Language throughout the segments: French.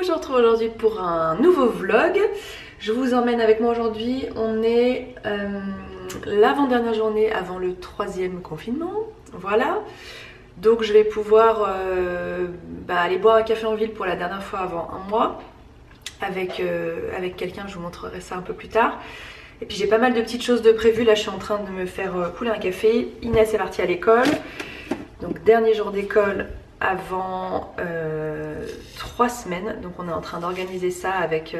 je vous retrouve aujourd'hui pour un nouveau vlog. Je vous emmène avec moi aujourd'hui, on est l'avant-dernière journée avant le 3e confinement, voilà. Donc je vais pouvoir aller boire un café en ville pour la dernière fois avant un mois avec quelqu'un, je vous montrerai ça un peu plus tard. Et puis j'ai pas mal de petites choses de prévues, là je suis en train de me faire couler un café. Inès est partie à l'école, donc dernier jour d'école avant 3 semaines. Donc on est en train d'organiser ça avec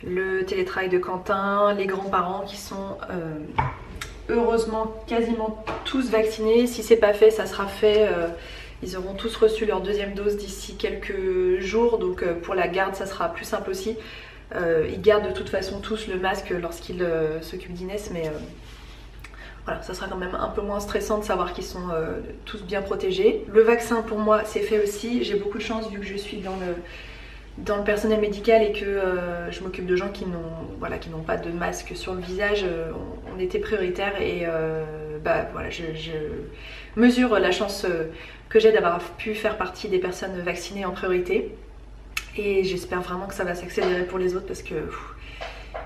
le télétravail de Quentin, les grands-parents qui sont heureusement quasiment tous vaccinés. Si c'est pas fait, ça sera fait. Ils auront tous reçu leur 2e dose d'ici quelques jours, donc pour la garde ça sera plus simple aussi. Ils gardent de toute façon tous le masque lorsqu'ils s'occupent d'Inès, mais voilà, ça sera quand même un peu moins stressant de savoir qu'ils sont tous bien protégés. Le vaccin pour moi c'est fait aussi, j'ai beaucoup de chance vu que je suis dans le personnel médical et que je m'occupe de gens qui n'ont pas de masque sur le visage. On était prioritaire et voilà, je mesure la chance que j'ai d'avoir pu faire partie des personnes vaccinées en priorité. Et j'espère vraiment que ça va s'accélérer pour les autres parce que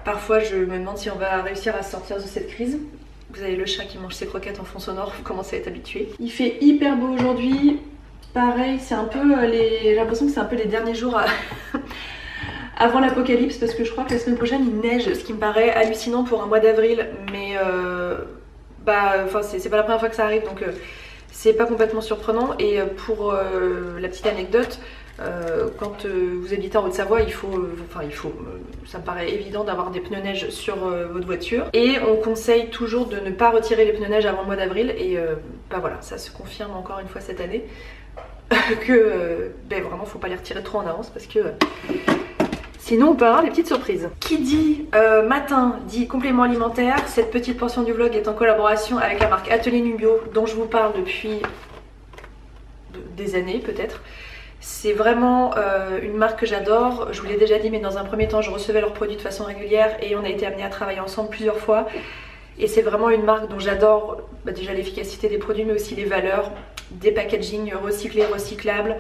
parfois je me demande si on va réussir à sortir de cette crise. Vous avez le chat qui mange ses croquettes en fond sonore, vous commencez à être habitué. Il fait hyper beau aujourd'hui. Pareil, c'est un peu j'ai l'impression que c'est un peu les derniers jours avant l'apocalypse parce que je crois que la semaine prochaine il neige, ce qui me paraît hallucinant pour un mois d'avril, mais c'est pas la première fois que ça arrive, donc c'est pas complètement surprenant. Et pour la petite anecdote, quand vous habitez en Haute-Savoie, ça me paraît évident d'avoir des pneus neige sur votre voiture. Et on conseille toujours de ne pas retirer les pneus neige avant le mois d'avril. Et voilà, ça se confirme encore une fois cette année que vraiment faut pas les retirer trop en avance parce que sinon on peut avoir des petites surprises. Qui dit matin dit complément alimentaire. Cette petite portion du vlog est en collaboration avec la marque Atelier Nubio dont je vous parle depuis des années peut-être. C'est vraiment une marque que j'adore, je vous l'ai déjà dit, mais dans un premier temps je recevais leurs produits de façon régulière et on a été amenés à travailler ensemble plusieurs fois. Et c'est vraiment une marque dont j'adore déjà l'efficacité des produits mais aussi les valeurs, des packaging recyclés, recyclables,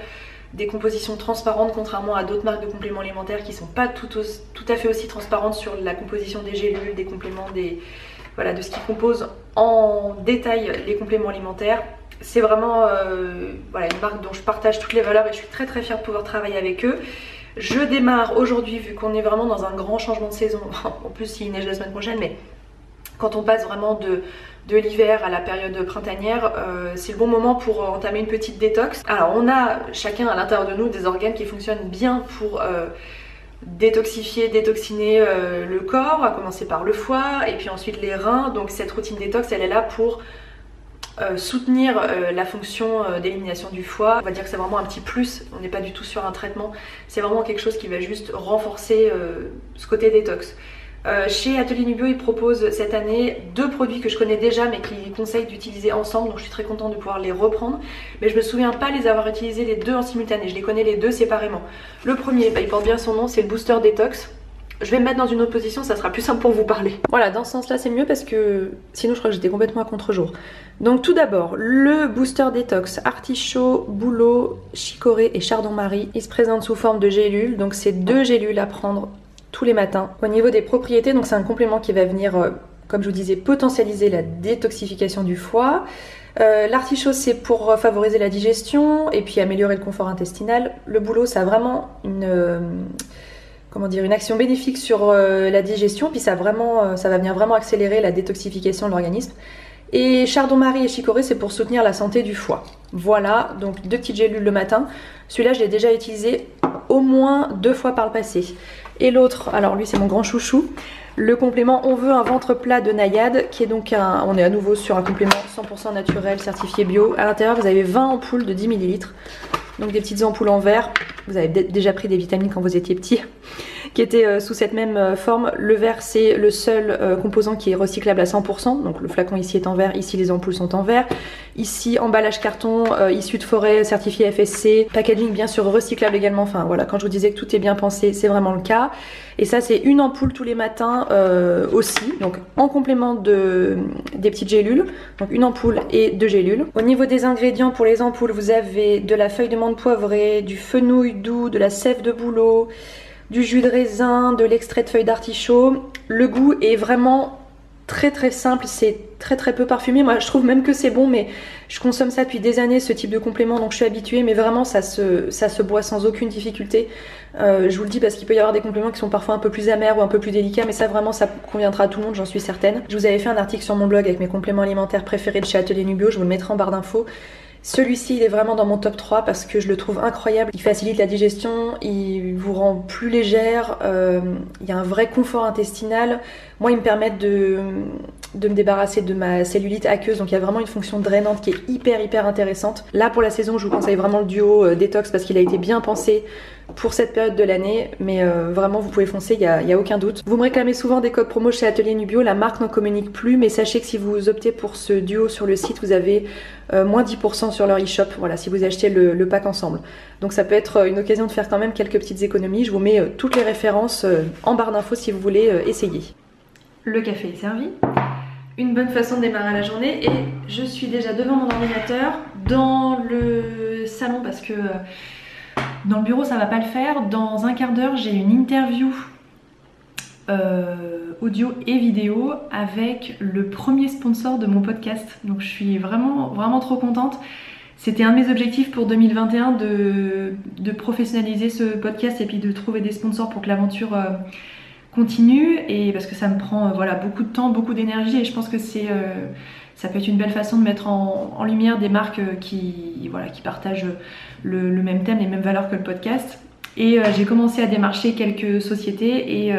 des compositions transparentes contrairement à d'autres marques de compléments alimentaires qui sont pas tout à fait aussi transparentes sur la composition des gélules, des compléments, de ce qui compose en détail les compléments alimentaires. C'est vraiment une marque dont je partage toutes les valeurs et je suis très très fière de pouvoir travailler avec eux. Je démarre aujourd'hui vu qu'on est vraiment dans un grand changement de saison. En plus il neige la semaine prochaine, mais quand on passe vraiment de l'hiver à la période printanière, c'est le bon moment pour entamer une petite détox. Alors on a chacun à l'intérieur de nous des organes qui fonctionnent bien pour détoxifier, détoxiner le corps, à commencer par le foie et puis ensuite les reins. Donc cette routine détox elle est là pour soutenir la fonction d'élimination du foie. On va dire que c'est vraiment un petit plus, on n'est pas du tout sur un traitement, c'est vraiment quelque chose qui va juste renforcer ce côté détox. Chez Atelier Nubio, ils proposent cette année 2 produits que je connais déjà mais qu'ils conseillent d'utiliser ensemble, donc je suis très contente de pouvoir les reprendre. Mais je me souviens pas les avoir utilisés les 2 en simultané, je les connais les 2 séparément. Le premier, il porte bien son nom, c'est le Booster Détox. Je vais me mettre dans une autre position, ça sera plus simple pour vous parler. Voilà, dans ce sens-là c'est mieux parce que sinon je crois que j'étais complètement à contre-jour. Donc tout d'abord, le Booster Détox artichaut, bouleau, chicorée et chardon-marie. Il se présente sous forme de gélules, donc c'est 2 gélules à prendre tous les matins. Au niveau des propriétés, donc c'est un complément qui va venir, comme je vous disais, potentialiser la détoxification du foie. L'artichaut c'est pour favoriser la digestion et puis améliorer le confort intestinal. Le bouleau ça a vraiment une action bénéfique sur la digestion, puis ça va venir vraiment accélérer la détoxification de l'organisme. Et chardon-marie et chicorée c'est pour soutenir la santé du foie. Voilà, donc 2 petites gélules le matin. Celui-là je l'ai déjà utilisé au moins 2 fois par le passé. Et l'autre, alors lui c'est mon grand chouchou, le complément On veut un ventre plat de Naïade, qui est donc on est à nouveau sur un complément 100% naturel, certifié bio. À l'intérieur vous avez 20 ampoules de 10 ml, donc des petites ampoules en verre. Vous avez déjà pris des vitamines quand vous étiez petit. qui était sous cette même forme. Le verre, c'est le seul composant qui est recyclable à 100%. Donc le flacon ici est en verre, ici les ampoules sont en verre. Ici, emballage carton, issu de forêt, certifié FSC. Packaging bien sûr recyclable également. Enfin voilà, quand je vous disais que tout est bien pensé, c'est vraiment le cas. Et ça, c'est une ampoule tous les matins aussi. Donc en complément des petites gélules. Donc une ampoule et 2 gélules. Au niveau des ingrédients pour les ampoules, vous avez de la feuille de menthe poivrée, du fenouil doux, de la sève de bouleau, du jus de raisin, de l'extrait de feuilles d'artichaut. Le goût est vraiment très simple, c'est très peu parfumé. Moi je trouve même que c'est bon, mais je consomme ça depuis des années, ce type de complément, donc je suis habituée, mais vraiment ça se boit sans aucune difficulté. Je vous le dis parce qu'il peut y avoir des compléments qui sont parfois un peu plus amers ou un peu plus délicats, mais ça vraiment ça conviendra à tout le monde, j'en suis certaine. Je vous avais fait un article sur mon blog avec mes compléments alimentaires préférés de chez Atelier Nubio, je vous le mettrai en barre d'infos. Celui-ci il est vraiment dans mon top 3 parce que je le trouve incroyable. Il facilite la digestion, il vous rend plus légère, il y a un vrai confort intestinal. Moi il me permet de me débarrasser de ma cellulite aqueuse, donc il y a vraiment une fonction drainante qui est hyper intéressante. Là pour la saison je vous conseille vraiment le duo détox parce qu'il a été bien pensé pour cette période de l'année, mais vraiment vous pouvez foncer, il y a aucun doute. Vous me réclamez souvent des codes promo chez Atelier Nubio, la marque n'en communique plus, mais sachez que si vous optez pour ce duo sur le site, vous avez moins 10% sur leur e-shop, voilà, si vous achetez le pack ensemble. Donc ça peut être une occasion de faire quand même quelques petites économies. Je vous mets toutes les références en barre d'infos si vous voulez essayer. Le café est servi. Une bonne façon de démarrer la journée et je suis déjà devant mon ordinateur dans le salon parce que dans le bureau ça va pas le faire. Dans un quart d'heure j'ai une interview audio et vidéo avec le premier sponsor de mon podcast, donc je suis vraiment trop contente. C'était un de mes objectifs pour 2021 de professionnaliser ce podcast et puis de trouver des sponsors pour que l'aventure continue, et parce que ça me prend voilà, beaucoup de temps, beaucoup d'énergie, et je pense que ça peut être une belle façon de mettre en lumière des marques qui partagent le même thème, les mêmes valeurs que le podcast. Et j'ai commencé à démarcher quelques sociétés et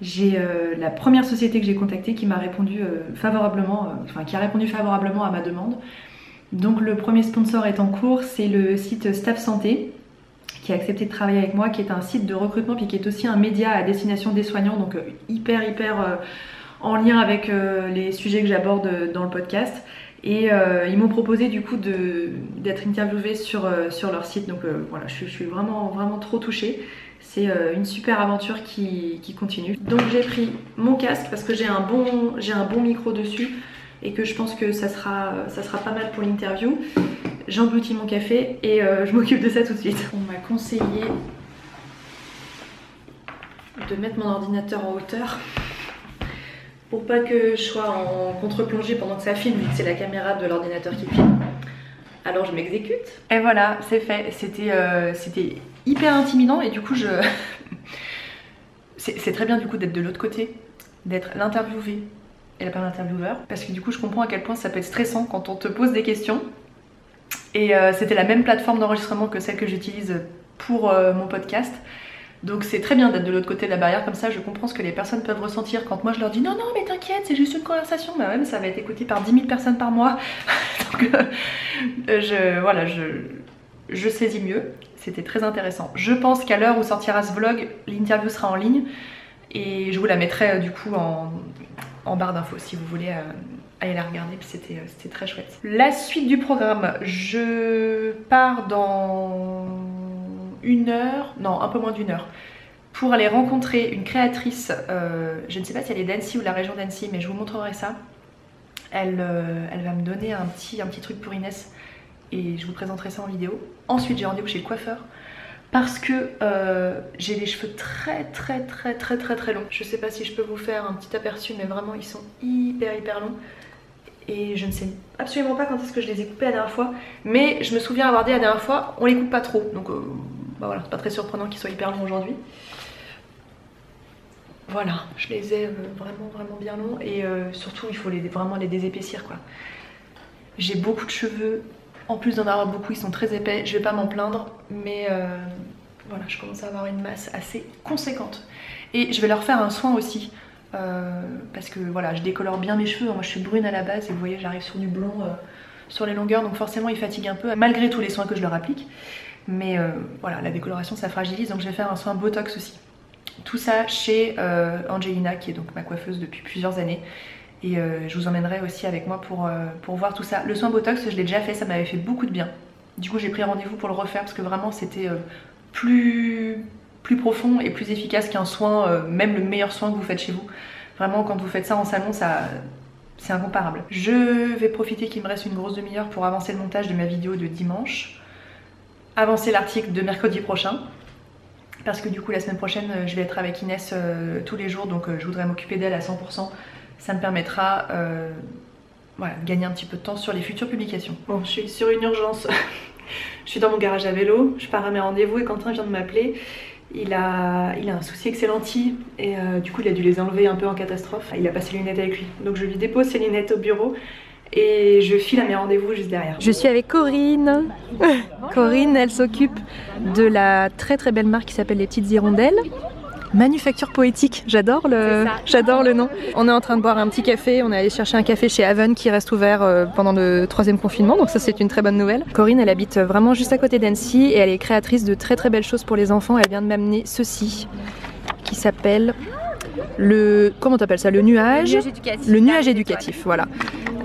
j'ai la première société que j'ai contactée qui m'a répondu favorablement, qui a répondu favorablement à ma demande. Donc le premier sponsor est en cours, c'est le site Staff Santé qui a accepté de travailler avec moi, qui est un site de recrutement puis qui est aussi un média à destination des soignants, donc hyper en lien avec les sujets que j'aborde dans le podcast. Et ils m'ont proposé du coup d'être interviewée sur leur site, donc voilà, je suis vraiment trop touchée. C'est une super aventure qui continue. Donc j'ai pris mon casque parce que j'ai un bon micro dessus et que je pense que ça sera pas mal pour l'interview. J'engloutis mon café et je m'occupe de ça tout de suite. On m'a conseillé de mettre mon ordinateur en hauteur pour pas que je sois en contre-plongée pendant que ça filme, vu que c'est la caméra de l'ordinateur qui filme. Alors je m'exécute. Et voilà, c'est fait. C'était hyper intimidant et du coup c'est très bien du coup d'être de l'autre côté, d'être l'interviewé et pas l'intervieweur, parce que du coup je comprends à quel point ça peut être stressant quand on te pose des questions. Et c'était la même plateforme d'enregistrement que celle que j'utilise pour mon podcast. Donc c'est très bien d'être de l'autre côté de la barrière, comme ça je comprends ce que les personnes peuvent ressentir quand moi je leur dis non mais t'inquiète, c'est juste une conversation. Bah ouais, mais ça va être écouté par 10 000 personnes par mois. Donc je saisis mieux. C'était très intéressant. Je pense qu'à l'heure où sortira ce vlog, l'interview sera en ligne et je vous la mettrai du coup en barre d'infos si vous voulez aller la regarder, puis c'était très chouette. La suite du programme, je pars dans une heure, non un peu moins d'une heure, pour aller rencontrer une créatrice, je ne sais pas si elle est d'Annecy ou de la région d'Annecy, mais je vous montrerai ça. Elle va me donner un petit truc pour Inès et je vous présenterai ça en vidéo. Ensuite j'ai rendez-vous chez le coiffeur parce que j'ai les cheveux très longs. Je sais pas si je peux vous faire un petit aperçu, mais vraiment ils sont hyper longs. Et je ne sais absolument pas quand est-ce que je les ai coupés la dernière fois, mais je me souviens avoir dit la dernière fois, on les coupe pas trop, donc bah voilà, c'est pas très surprenant qu'ils soient hyper longs aujourd'hui. Voilà, je les ai vraiment bien longs et surtout il faut vraiment les désépaissir quoi. J'ai beaucoup de cheveux, en plus d'en avoir beaucoup, ils sont très épais, je vais pas m'en plaindre, mais voilà, je commence à avoir une masse assez conséquente. Et je vais leur faire un soin aussi. Parce que voilà, je décolore bien mes cheveux, moi je suis brune à la base et vous voyez j'arrive sur du blond sur les longueurs, donc forcément ils fatiguent un peu malgré tous les soins que je leur applique, mais voilà, la décoloration ça fragilise, donc je vais faire un soin Botox aussi. Tout ça chez Angelina, qui est donc ma coiffeuse depuis plusieurs années. Et je vous emmènerai aussi avec moi pour voir tout ça. Le soin Botox, je l'ai déjà fait, ça m'avait fait beaucoup de bien. Du coup j'ai pris rendez-vous pour le refaire parce que vraiment c'était plus profond et plus efficace qu'un soin, même le meilleur soin que vous faites chez vous. Vraiment quand vous faites ça en salon, c'est incomparable. Je vais profiter qu'il me reste une grosse demi-heure pour avancer le montage de ma vidéo de dimanche. Avancer l'article de mercredi prochain. Parce que du coup la semaine prochaine je vais être avec Inès tous les jours, donc je voudrais m'occuper d'elle à 100%. Ça me permettra voilà, de gagner un petit peu de temps sur les futures publications. Bon, je suis sur une urgence. Je suis dans mon garage à vélo, je pars à mes rendez-vous et Quentin vient de m'appeler. Il a un souci avec ses lentilles et du coup il a dû les enlever un peu en catastrophe. Il a pas ses lunettes avec lui, donc je lui dépose ses lunettes au bureau et je file à mes rendez-vous juste derrière. Je suis avec Corinne. Corinne, elle s'occupe de la très très belle marque qui s'appelle Les Petites Hirondelles. Manufacture poétique, j'adore le nom. On est en train de boire un petit café, on est allé chercher un café chez Haven qui reste ouvert pendant le 3e confinement, donc ça c'est une très bonne nouvelle. Corinne elle habite vraiment juste à côté d'Annecy et elle est créatrice de très très belles choses pour les enfants. Elle vient de m'amener ceci qui s'appelle comment t'appelles ça, le nuage éducatif. Le nuage éducatif, voilà.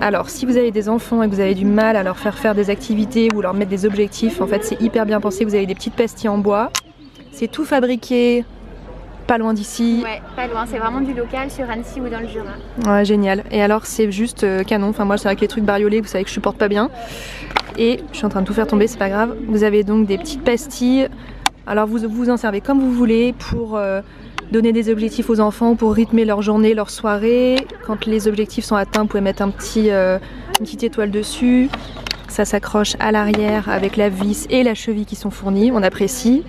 Alors si vous avez des enfants et que vous avez du mal à leur faire des activités ou leur mettre des objectifs, en fait c'est hyper bien pensé. Vous avez des petites pastilles en bois, c'est tout fabriqué pas loin d'ici. Ouais, pas loin, c'est vraiment du local sur Annecy ou dans le Jura. Ouais, génial. Et alors c'est juste canon, enfin moi c'est avec les trucs bariolés, vous savez que je supporte pas bien. Et je suis en train de tout faire tomber, c'est pas grave. Vous avez donc des petites pastilles, alors vous vous en servez comme vous voulez pour donner des objectifs aux enfants, pour rythmer leur journée, leur soirée. Quand les objectifs sont atteints, vous pouvez mettre une petite étoile dessus. Ça s'accroche à l'arrière avec la vis et la cheville qui sont fournies, on apprécie.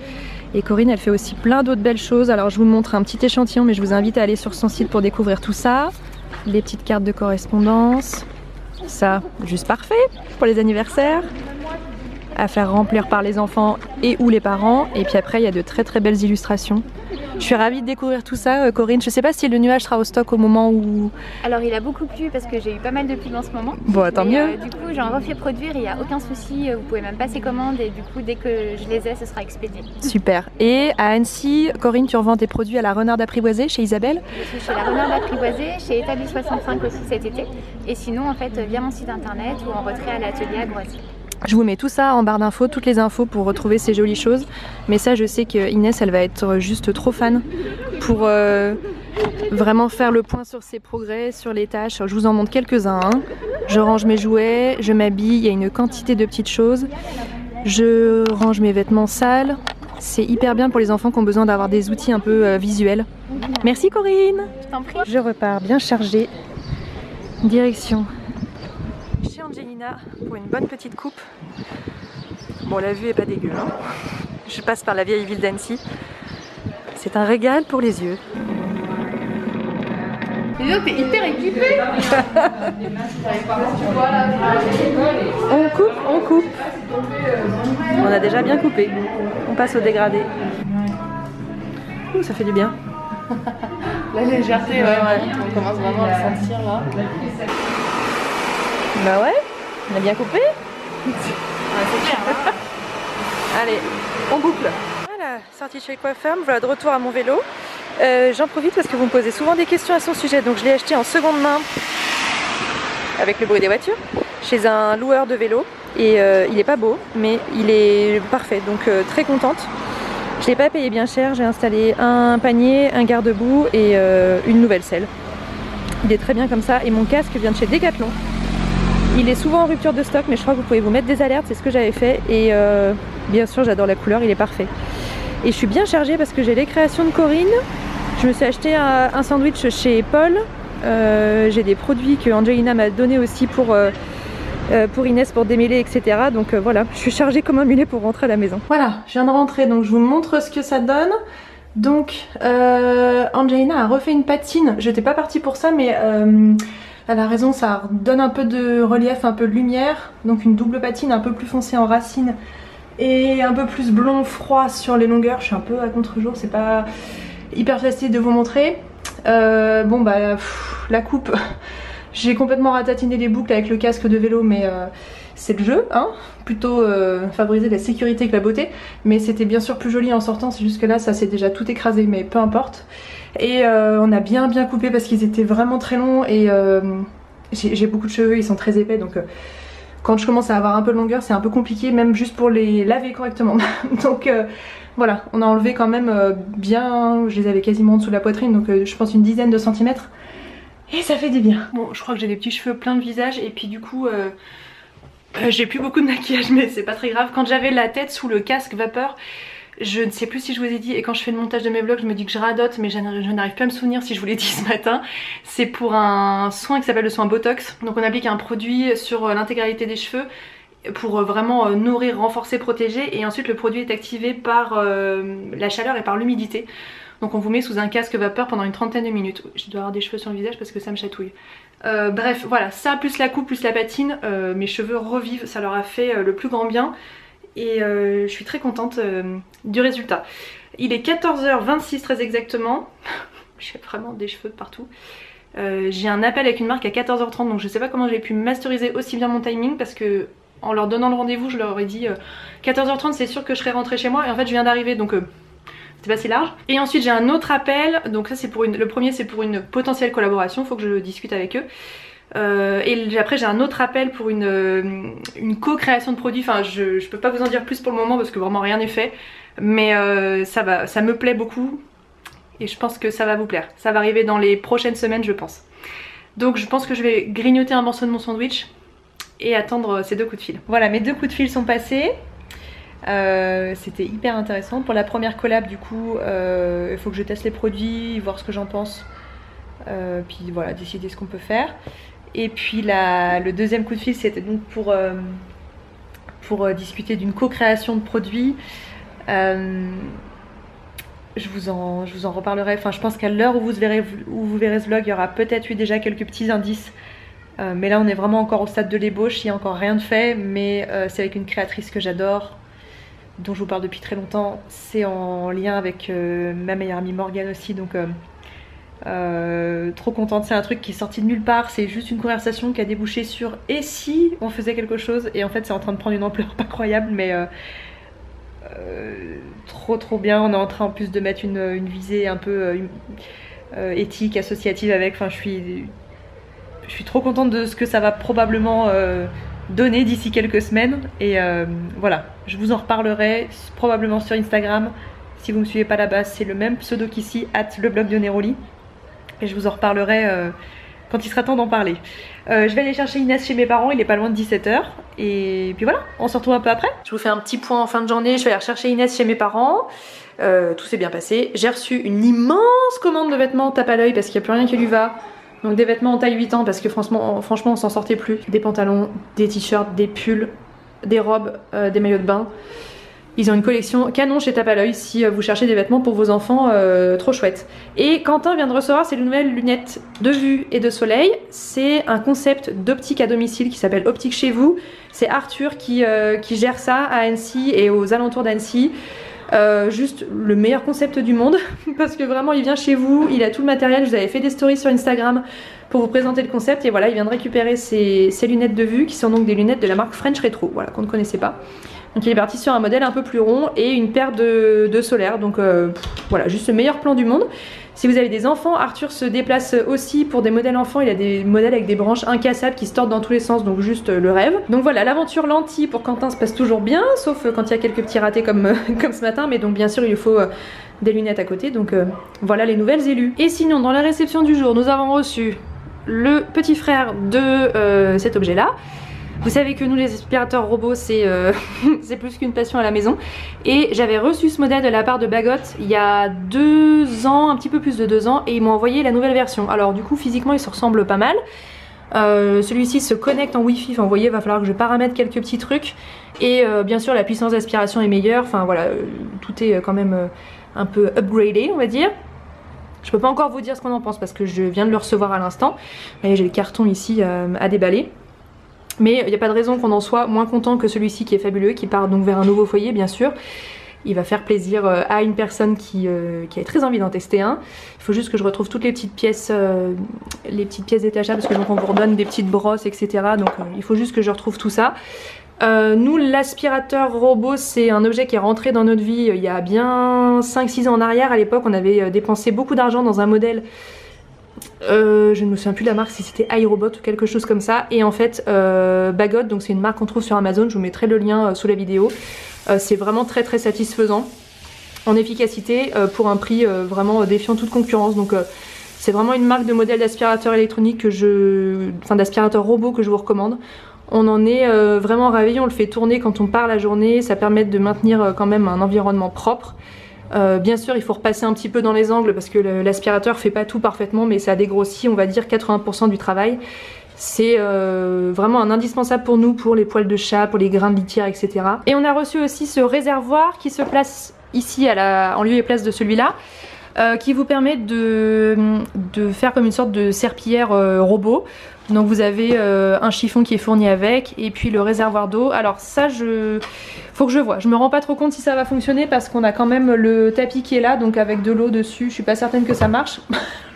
Et Corinne elle fait aussi plein d'autres belles choses, alors je vous montre un petit échantillon mais je vous invite à aller sur son site pour découvrir tout ça. Les petites cartes de correspondance, ça juste parfait pour les anniversaires, à faire remplir par les enfants et ou les parents. Et puis après il y a de très très belles illustrations. Je suis ravie de découvrir tout ça, Corinne. Je sais pas si le nuage sera au stock au moment où... Alors il a beaucoup plu parce que j'ai eu pas mal de pubs en ce moment. Bon, tant mieux. Du coup j'en refais produire, il n'y a aucun souci, vous pouvez même passer commande et du coup dès que je les ai, ce sera expédié. Super. Et à Annecy, Corinne, tu revends tes produits à la Renarde Apprivoisée chez Isabelle? Je suis chez la Renarde Apprivoisée, chez Établi 65 aussi cet été. Et sinon en fait via mon site internet ou en retrait à l'atelier à Groisy. Je vous mets tout ça en barre d'infos, toutes les infos pour retrouver ces jolies choses. Mais ça, je sais que Inès, elle va être juste trop fan pour vraiment faire le point sur ses progrès, sur les tâches. Je vous en montre quelques-uns. Hein. Je range mes jouets, je m'habille, il y a une quantité de petites choses. Je range mes vêtements sales. C'est hyper bien pour les enfants qui ont besoin d'avoir des outils un peu visuels. Merci Corinne. Je t'en prie. Je repars bien chargée. Direction chez Angelina pour une bonne petite coupe. Bon, la vue est pas dégueu, hein. Je passe par la vieille ville d'Annecy. C'est un régal pour les yeux. Les autres, t'es hyper équipé. On coupe. On a déjà bien coupé. On passe au dégradé. Ouh, ça fait du bien. La légèreté, ouais. On commence vraiment à le sentir là. Bah ouais, on a bien coupé. Ouais, c'est clair. Hein. Allez, on boucle. Voilà, sortie chez Coiffeur, voilà de retour à mon vélo. J'en profite parce que vous me posez souvent des questions à son sujet, donc je l'ai acheté en seconde main avec le bruit des voitures chez un loueur de vélo. Et il est pas beau, mais il est parfait, donc très contente. Je l'ai pas payé bien cher, j'ai installé un panier, un garde-boue et une nouvelle selle. Il est très bien comme ça et mon casque vient de chez Decathlon. Il est souvent en rupture de stock, mais je crois que vous pouvez vous mettre des alertes, c'est ce que j'avais fait. Et bien sûr, j'adore la couleur, il est parfait. Et je suis bien chargée parce que j'ai les créations de Corinne. Je me suis acheté un sandwich chez Paul. J'ai des produits que Angelina m'a donné aussi pour Inès, pour démêler, etc. Donc voilà, je suis chargée comme un mulet pour rentrer à la maison. Voilà, je viens de rentrer, donc je vous montre ce que ça donne. Donc, Angelina a refait une patine. Je n'étais pas partie pour ça, mais... elle a raison, ça donne un peu de relief, un peu de lumière. Donc une double patine un peu plus foncée en racine et un peu plus blond froid sur les longueurs. Je suis un peu à contre-jour, c'est pas hyper facile de vous montrer. Bon bah la coupe, j'ai complètement ratatiné les boucles avec le casque de vélo, mais c'est le jeu, hein, plutôt favoriser la sécurité que la beauté, mais c'était bien sûr plus joli en sortant, c'est juste que là ça s'est déjà tout écrasé, mais peu importe. Et on a bien coupé parce qu'ils étaient vraiment très longs et j'ai beaucoup de cheveux, ils sont très épais, donc quand je commence à avoir un peu de longueur c'est un peu compliqué, même juste pour les laver correctement. Donc voilà, on a enlevé quand même bien, je les avais quasiment en dessous de la poitrine, donc je pense une dizaine de centimètres. Et ça fait du bien. Bon, je crois que j'ai des petits cheveux plein de visage et puis du coup j'ai plus beaucoup de maquillage, mais c'est pas très grave. Quand j'avais la tête sous le casque vapeur, je ne sais plus si je vous ai dit, et quand je fais le montage de mes vlogs je me dis que je radote, mais je n'arrive plus à me souvenir si je vous l'ai dit ce matin. C'est pour un soin qui s'appelle le soin Botox. Donc on applique un produit sur l'intégralité des cheveux pour vraiment nourrir, renforcer, protéger, et ensuite le produit est activé par la chaleur et par l'humidité. Donc on vous met sous un casque vapeur pendant une trentaine de minutes. Je dois avoir des cheveux sur le visage parce que ça me chatouille. Bref, voilà, ça plus la coupe plus la patine, mes cheveux revivent, ça leur a fait le plus grand bien. Et je suis très contente du résultat. Il est 14h26 très exactement. J'ai vraiment des cheveux de partout. J'ai un appel avec une marque à 14h30, donc je sais pas comment j'ai pu masteriser aussi bien mon timing, parce que en leur donnant le rendez-vous je leur ai dit 14h30 c'est sûr que je serai rentrée chez moi, et en fait je viens d'arriver, donc c'était pas si large. Et ensuite j'ai un autre appel, donc ça c'est pour le premier c'est pour une potentielle collaboration, faut que je discute avec eux. Et après j'ai un autre appel pour une co-création de produits. Enfin je peux pas vous en dire plus pour le moment parce que vraiment rien n'est fait, mais ça me plaît beaucoup et je pense que ça va vous plaire. Ça va arriver dans les prochaines semaines je pense. Donc je pense que je vais grignoter un morceau de mon sandwich et attendre ces 2 coups de fil. Voilà, mes 2 coups de fil sont passés. C'était hyper intéressant. Pour la première collab du coup il faut que je teste les produits, voir ce que j'en pense, puis voilà, décider ce qu'on peut faire. Et puis le deuxième coup de fil c'était donc pour discuter d'une co-création de produits. Je vous en reparlerai, enfin je pense qu'à l'heure où vous verrez ce vlog il y aura peut-être eu déjà quelques petits indices. Mais là on est vraiment encore au stade de l'ébauche, il n'y a encore rien de fait, mais c'est avec une créatrice que j'adore, dont je vous parle depuis très longtemps. C'est en lien avec ma meilleure amie Morgane aussi, donc trop contente. C'est un truc qui est sorti de nulle part, c'est juste une conversation qui a débouché sur et si on faisait quelque chose, et en fait c'est en train de prendre une ampleur pas croyable, mais trop bien. On est en train en plus de mettre une visée un peu éthique, associative avec, enfin je suis trop contente de ce que ça va probablement donner d'ici quelques semaines, et voilà, je vous en reparlerai probablement sur Instagram. Si vous me suivez pas là-bas, c'est le même pseudo qu'ici, @leblogdioneroli, et je vous en reparlerai quand il sera temps d'en parler. Je vais aller chercher Inès chez mes parents, il est pas loin de 17 h, et puis voilà, on se retrouve un peu après. Je vous fais un petit point en fin de journée. Je vais aller rechercher Inès chez mes parents. Tout s'est bien passé. J'ai reçu une immense commande de vêtements tape à l'œil parce qu'il n'y a plus rien qui lui va. Donc des vêtements en taille 8 ans parce que franchement on s'en sortait plus. Des pantalons, des t-shirts, des pulls, des robes, des maillots de bain. Ils ont une collection canon chez Tape à l'œil si vous cherchez des vêtements pour vos enfants, trop chouette. Et Quentin vient de recevoir ses nouvelles lunettes de vue et de soleil. C'est un concept d'optique à domicile qui s'appelle Optique chez vous. C'est Arthur qui gère ça à Annecy et aux alentours d'Annecy. Juste le meilleur concept du monde parce que vraiment il vient chez vous, il a tout le matériel. Je vous avais fait des stories sur Instagram pour vous présenter le concept, et voilà, il vient de récupérer ses lunettes de vue qui sont donc des lunettes de la marque French Retro, voilà, qu'on ne connaissait pas. Donc il est parti sur un modèle un peu plus rond et une paire de solaires, donc voilà, juste le meilleur plan du monde. Si vous avez des enfants, Arthur se déplace aussi pour des modèles enfants. Il a des modèles avec des branches incassables qui se tordent dans tous les sens, donc juste le rêve. Donc voilà, l'aventure lentille pour Quentin se passe toujours bien, sauf quand il y a quelques petits ratés comme ce matin. Mais donc bien sûr il lui faut des lunettes à côté, donc voilà les nouvelles élues. Et sinon dans la réception du jour, nous avons reçu le petit frère de cet objet là. Vous savez que nous les aspirateurs robots c'est plus qu'une passion à la maison, et j'avais reçu ce modèle de la part de Bagot il y a 2 ans, un petit peu plus de 2 ans, et ils m'ont envoyé la nouvelle version. Alors du coup physiquement il se ressemble pas mal, celui-ci se connecte en wifi, enfin vous voyez il va falloir que je paramètre quelques petits trucs, et bien sûr la puissance d'aspiration est meilleure, enfin voilà, tout est quand même un peu upgradé on va dire. Je peux pas encore vous dire ce qu'on en pense parce que je viens de le recevoir à l'instant, et j'ai le carton ici à déballer. Mais il n'y a pas de raison qu'on en soit moins content que celui-ci qui est fabuleux, qui part donc vers un nouveau foyer bien sûr. il va faire plaisir à une personne qui a très envie d'en tester un. Il faut juste que je retrouve toutes les petites pièces détachables, parce que donc on vous redonne des petites brosses, etc. Donc il faut juste que je retrouve tout ça. Nous, l'aspirateur robot, c'est un objet qui est rentré dans notre vie il y a bien 5-6 ans en arrière. À l'époque, on avait dépensé beaucoup d'argent dans un modèle, je ne me souviens plus de la marque, si c'était iRobot ou quelque chose comme ça. Et en fait, Bagot, donc c'est une marque qu'on trouve sur Amazon, je vous mettrai le lien sous la vidéo. C'est vraiment très satisfaisant en efficacité pour un prix vraiment défiant toute concurrence. Donc c'est vraiment une marque de modèle d'aspirateur électronique d'aspirateur robot que je vous recommande. On en est vraiment ravis, on le fait tourner quand on part la journée, ça permet de maintenir quand même un environnement propre. Bien sûr, il faut repasser un petit peu dans les angles parce que l'aspirateur fait pas tout parfaitement, mais ça dégrossit, on va dire, 80% du travail. C'est vraiment un indispensable pour nous, pour les poils de chat, pour les grains de litière, etc. Et on a reçu aussi ce réservoir qui se place ici en lieu et place de celui-là, qui vous permet de faire comme une sorte de serpillière robot. Donc vous avez un chiffon qui est fourni avec, et puis le réservoir d'eau. Alors ça, faut que je vois. Je me rends pas trop compte si ça va fonctionner parce qu'on a quand même le tapis qui est là, donc avec de l'eau dessus, je suis pas certaine que ça marche.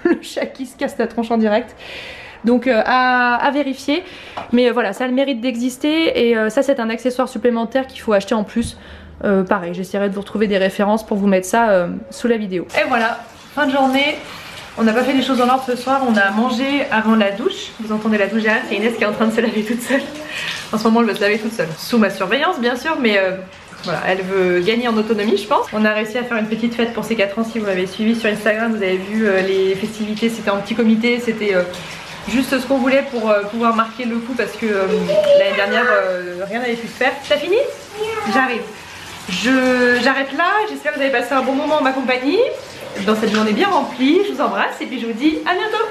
Le chat qui se casse la tronche en direct. Donc à vérifier. Mais voilà, ça a le mérite d'exister, et ça c'est un accessoire supplémentaire qu'il faut acheter en plus. Pareil, j'essaierai de vous retrouver des références pour vous mettre ça sous la vidéo. Et voilà, fin de journée. On n'a pas fait les choses en ordre ce soir, on a mangé avant la douche. Vous entendez la douche derrière, c'est Inès qui est en train de se laver toute seule. En ce moment elle veut se laver toute seule, sous ma surveillance bien sûr, mais voilà, elle veut gagner en autonomie je pense. On a réussi à faire une petite fête pour ses 4 ans, si vous m'avez suivi sur Instagram, vous avez vu les festivités, c'était en petit comité, c'était juste ce qu'on voulait pour pouvoir marquer le coup, parce que l'année dernière rien n'avait pu se faire. T'as fini? J'arrive. J'arrête là, j'espère que vous avez passé un bon moment en ma compagnie dans cette journée bien remplie. Je vous embrasse et puis je vous dis à bientôt.